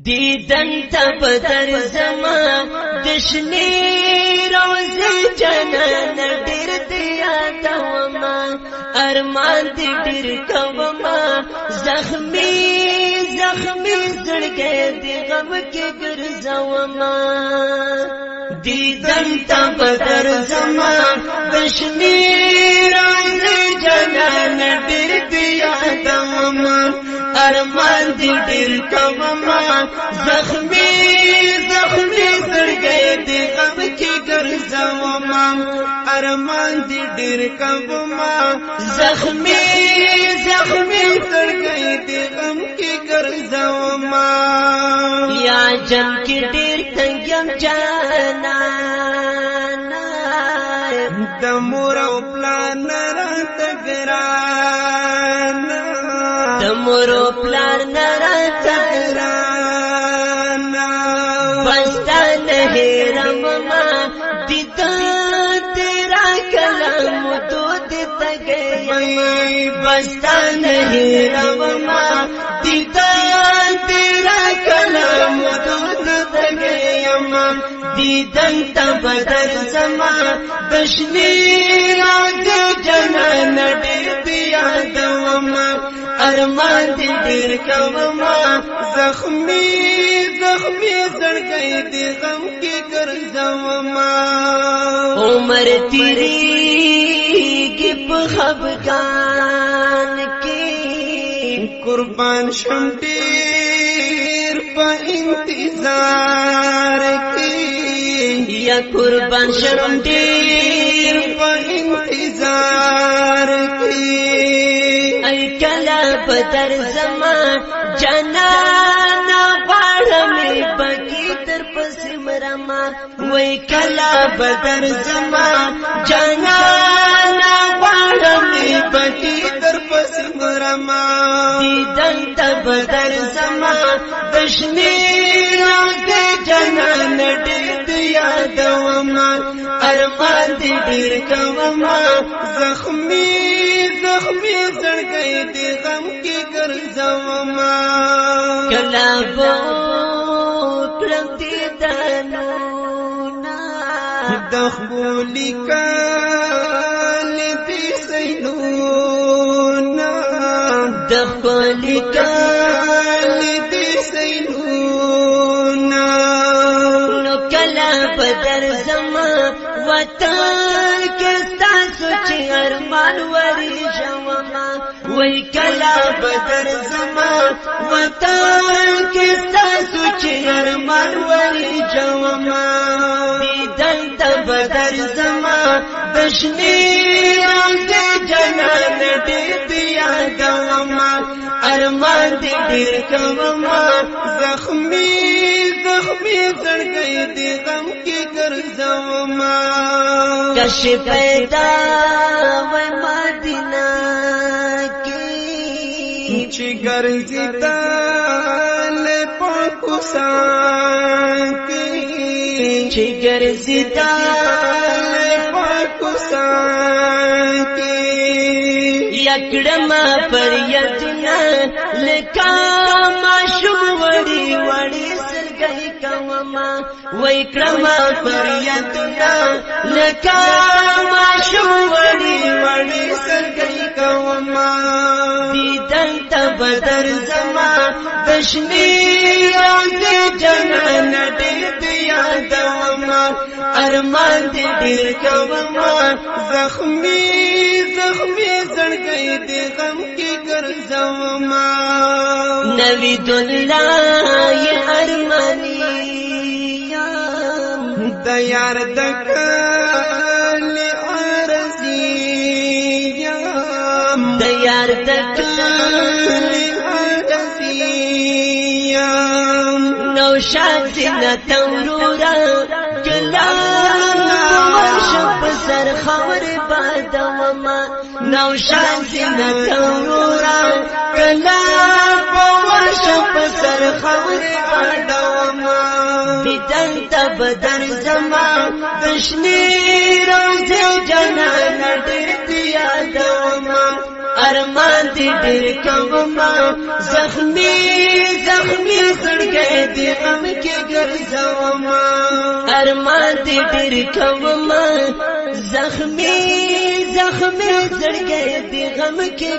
دیدن تب در زمان دشنی روز جنان دیر دیا دوما ارمان دی دیر کوما زخمی زخمی زڑگے دی غم کی گرزوما دیدن تب در زمان دشنی روز جنان دیر دیا دوما ارمان دی دیر کوما زخمی زخمی زڑگے دی غم کی گرزوما ارمان دی دیر کوما زخمی زخمی زڑگے دی غم کی گرزوما یا جن کی دیر تنگیم جانا دمور او پلان رات گرانا دمور او پلان رات گرانا بستا نہیں رمما دیتا تیرا کلام دودھ تگیا بستا نہیں رمما دیتا تیرا کلام دودھ تگیا دیدن تب در زمان دشنی رات جنان دیر دیا دوما ارمان دی دیر کوما زخمی زخمی زڑگئی دی غم کی گرزوما عمر تیری کی خفگان کی قربان شمدیر پا انتظار کی یا قربان شمدیر پا انتظار کی ای کلا بدر زمان جنانا باڑمی بکی در پسمرما وی کلا بدر زمان جنانا باڑمی بکی در پسمرما دیدن تب در زمان دشنی راگ جنان دیر دیا دوما ارمان دی دیر کوما زخمی زخمی زڑگئی دی غم کی گرزوما کلا بوکرم دیدانونا دخبولی کال دی سینونا دخبولی کال دی سینونا نو کلا بدر زمان وطن کستا سوچی ارمان وری شوما وی کلا بدر زمان وطن کستا سوچی ارمان وری شوما دیدن تب در زمان دشنی راگ جنان دیر دیا دوما ارمان دی دیر کوما زخمی زخمی زڑگئی دی غم کی گرزوما کش پیدا و مدینہ کی چی گرزی تال پاکستان کی چی گرزی تال پاکستان کی یکڑم پر یتنا لکا معشوق وڑی وڑی سرگئی کوما وی کرما پر یتنا لکا معشوق وڑی وڑی سرگئی کوما دیدن تب در زمان دشنی راگ جنان دیر دیا دوما ارمان دی دیر کوما زخمی زخمی زڑگئی دی غم کی گرزوما نوید اللہ یہ ارمانی دیار دکال عرضی دیار دکال عرضی نوشاد زینہ تورورا کلام ورشب سر خور بادوما نوشاد زینہ تورورا کلام ورشب سر خور بادوما دیدن تب در زمان دشنی روز جنان دیر دیا دوما ارمان دې ډېر کوما زخمي زخمي زړګې دې غم کې ګرځوما ارمان دې ډېر کوما زخمي زخمي زړګې دې غم کې